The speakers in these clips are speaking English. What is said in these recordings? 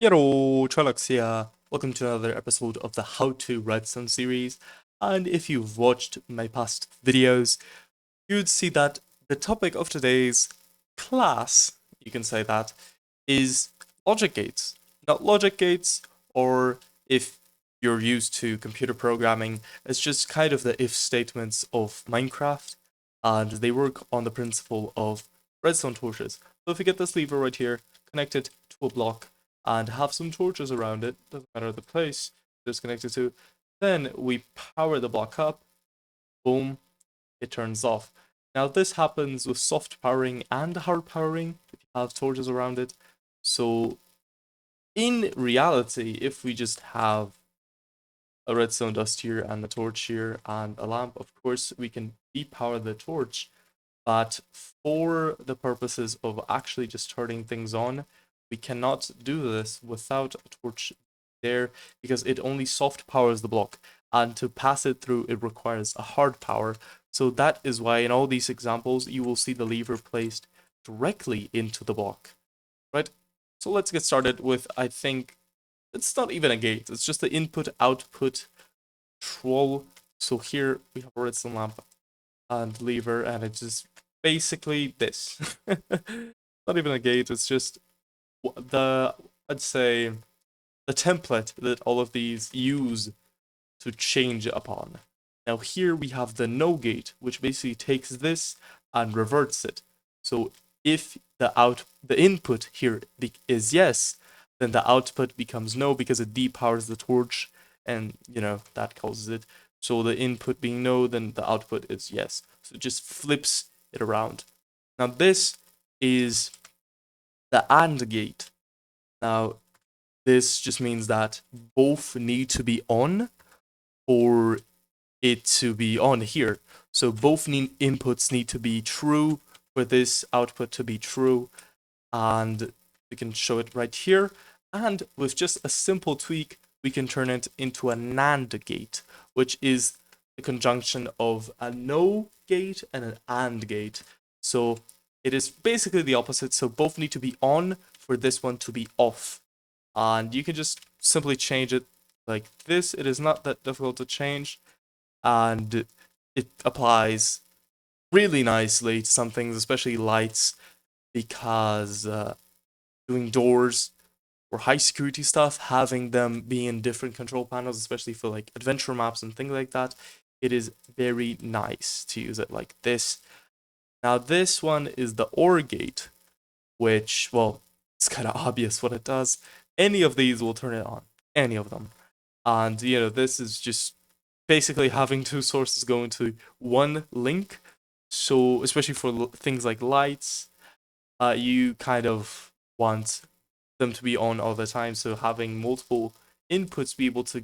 Yallo, Trollocs here. Welcome to another episode of the How to Redstone series. And if you've watched my past videos, you'd see that the topic of today's class, you can say that, is logic gates. Not logic gates, or if you're used to computer programming, it's just kind of the if statements of Minecraft, and they work on the principle of redstone torches. So if you get this lever right here, connect it to a block, and have some torches around it, doesn't matter the place it's connected to, then we power the block up, boom, it turns off. Now this happens with soft powering and hard powering if you have torches around it. So in reality, if we just have a redstone dust here and a torch here and a lamp, of course we can depower the torch, but for the purposes of actually just turning things on, we cannot do this without a torch there because it only soft powers the block, and to pass it through it requires a hard power. So that is why in all these examples you will see the lever placed directly into the block, right? So let's get started with, I think, it's not even a gate, it's just the input-output control. So here we have a redstone lamp and lever, and it's just basically this. Not even a gate, it's just I'd say, the template that all of these use to change upon. Now here we have the no gate, which basically takes this and reverts it. So if the input here is yes, then the output becomes no because it depowers the torch, and that causes it. So the input being no, then the output is yes. So it just flips it around. Now this is the AND gate. Now this just means that both need to be on for it to be on here. So both inputs need to be true for this output to be true, and we can show it right here. And with just a simple tweak, we can turn it into a NAND gate, which is the conjunction of a NO gate and an AND gate. So it is basically the opposite. So both need to be on for this one to be off. And you can just simply change it like this. It is not that difficult to change, and it applies really nicely to some things, especially lights, because doing doors or high security stuff, having them be in different control panels, especially for like adventure maps and things like that, it is very nice to use it like this. Now this one is the OR gate, which, well, it's kind of obvious what it does. Any of these will turn it on, any of them. And this is just basically having two sources go into one link. So especially for things like lights, you kind of want them to be on all the time. So having multiple inputs be able to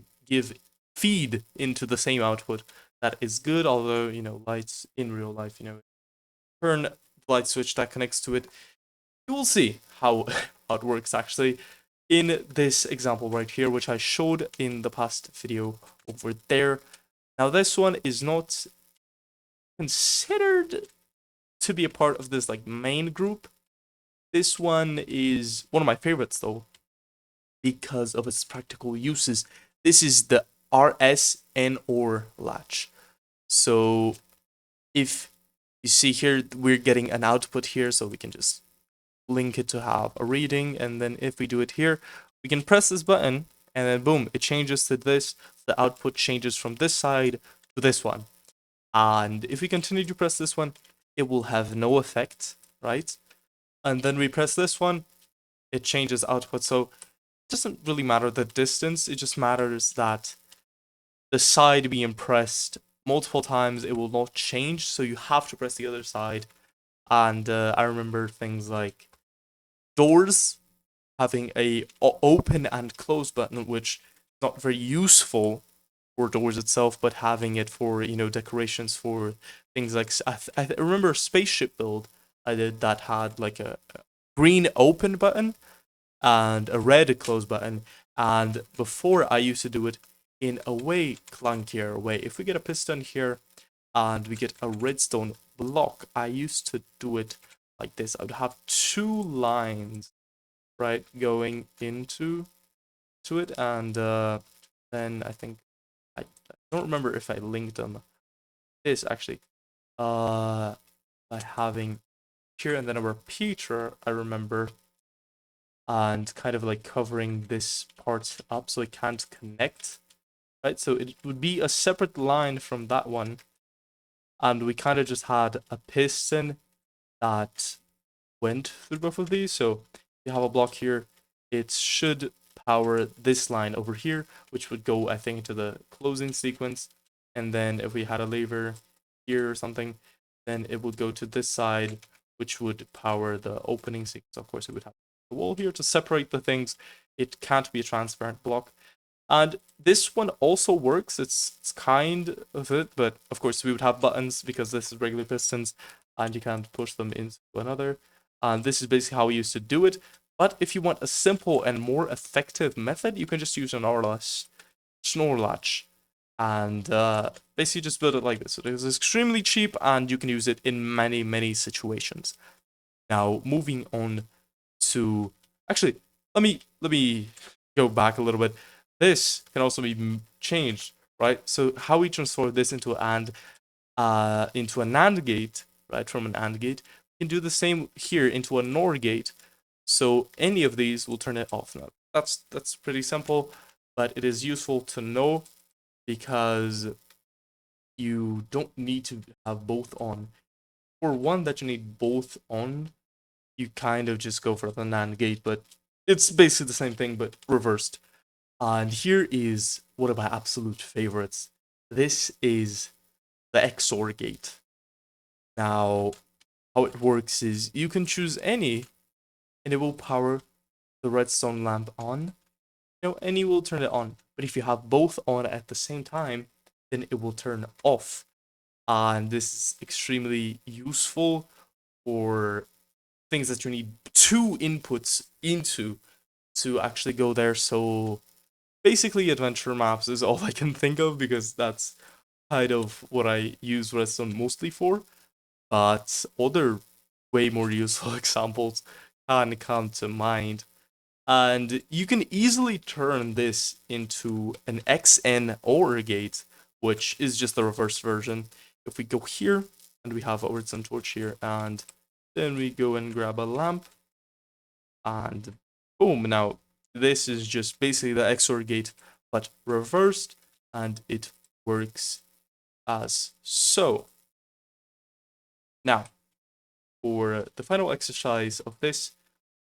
feed into the same output, that is good. Although lights in real life, turn the light switch that connects to it. You will see how how it works actually in this example right here, which I showed in the past video over there. Now this one is not considered to be a part of this like main group. This one is one of my favorites though, because of its practical uses. This is the RSNOR latch. So if you see here, we're getting an output here, so we can just link it to have a reading, and then if we do it here, we can press this button, and then boom, it changes to this. The output changes from this side to this one. And if we continue to press this one, it will have no effect, right? And then we press this one, it changes output. So it doesn't really matter the distance, it just matters that the side being pressed multiple times, it will not change, so you have to press the other side. And I remember things like doors having a open and close button, which is not very useful for doors itself, but having it for decorations for things like I remember a spaceship build I did that had like a green open button and a red close button. And before I used to do it in a way clunkier way. If we get a piston here and we get a redstone block, I used to do it like this. I would have two lines right, going into it, and then I think I don't remember if I linked them. This actually, by having here and then a repeater, I remember, and kind of like covering this part up so it can't connect, right? So it would be a separate line from that one, and we kind of just had a piston that went through both of these. So you have a block here, it should power this line over here, which would go, I think, to the closing sequence. And then if we had a lever here or something, then it would go to this side, which would power the opening sequence. Of course, it would have a wall here to separate the things. It can't be a transparent block. And this one also works. It's kind of it, but of course we would have buttons because this is regular pistons and you can't push them into another. And this is basically how we used to do it. But if you want a simple and more effective method, you can just use an RLS snore latch and basically just build it like this. It is extremely cheap and you can use it in many, many situations. Now, moving on to actually, let me go back a little bit. This can also be changed, right? So how we transform this into an AND gate, right? From an AND gate, we can do the same here into a NOR gate. So any of these will turn it off. Now that's pretty simple, but it is useful to know because you don't need to have both on. For one that you need both on, you kind of just go for the NAND gate, but it's basically the same thing, but reversed. And here is one of my absolute favorites. This is the XOR gate. Now, how it works is you can choose any, and it will power the redstone lamp on. And you will turn it on. But if you have both on at the same time, then it will turn off. And this is extremely useful for things that you need two inputs into to actually go there. So basically, adventure maps is all I can think of because that's kind of what I use Redstone mostly for. But other way more useful examples can come to mind. And you can easily turn this into an XN OR gate, which is just the reverse version. If we go here and we have a redstone torch here, and then we go and grab a lamp, and boom. Now, this is just basically the XOR gate, but reversed, and it works as so. Now, for the final exercise of this,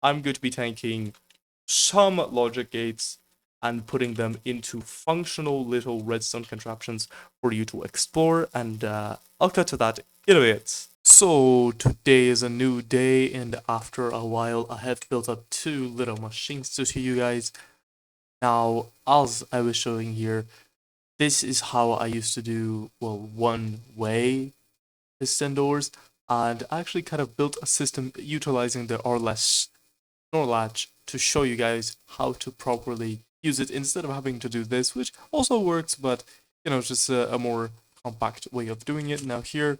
I'm going to be taking some logic gates and putting them into functional little redstone contraptions for you to explore, and I'll cut to that in a bit. So today is a new day, and after a while I have built up two little machines to show you guys. Now, as I was showing here, this is how I used to do, well, one-way piston doors, and I actually kind of built a system utilizing the RLS snore latch to show you guys how to properly use it instead of having to do this, which also works, but it's just a more compact way of doing it. Now here,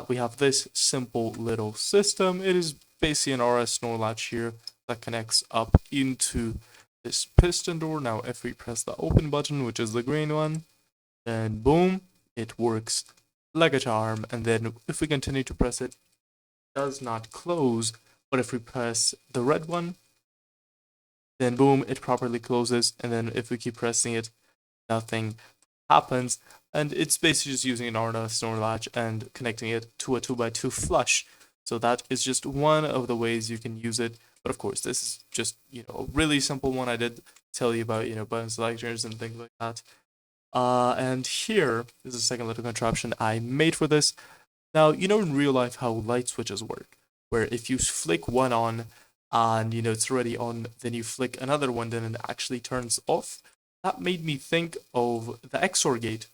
we have this simple little system. It is basically an RS snore latch here that connects up into this piston door. Now, if we press the open button, which is the green one, then boom, it works like a charm. And then if we continue to press it, it does not close. But if we press the red one, then boom, it properly closes. And then if we keep pressing it, nothing happens. And it's basically just using an RNA snore latch and connecting it to a 2x2 flush. So that is just one of the ways you can use it. But of course, this is just, a really simple one. I did tell you about, button selectors and things like that. And here is a second little contraption I made for this. Now, in real life how light switches work, where if you flick one on and, it's already on, then you flick another one, then it actually turns off. That made me think of the XOR gate.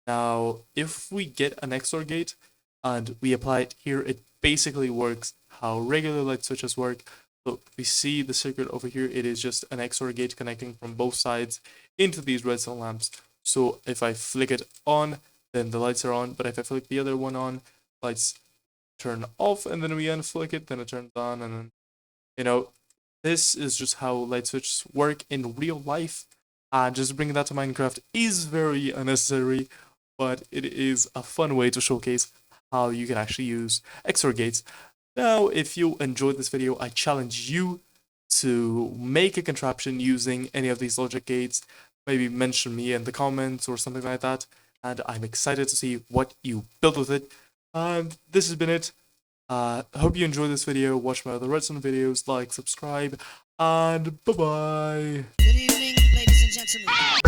Now, if we get an XOR gate and we apply it here, it basically works how regular light switches work. So we see the circuit over here, it is just an XOR gate connecting from both sides into these redstone lamps. So if I flick it on, then the lights are on, but if I flick the other one on, lights turn off, and then we unflick it, then it turns on, and then, This is just how light switches work in real life, and just bringing that to Minecraft is very unnecessary, but it is a fun way to showcase how you can actually use XOR gates. Now, if you enjoyed this video, I challenge you to make a contraption using any of these logic gates. Maybe mention me in the comments or something like that, and I'm excited to see what you build with it. And this has been it. Hope you enjoyed this video. Watch my other Redstone videos, like, subscribe, and bye-bye. Good evening, ladies and gentlemen.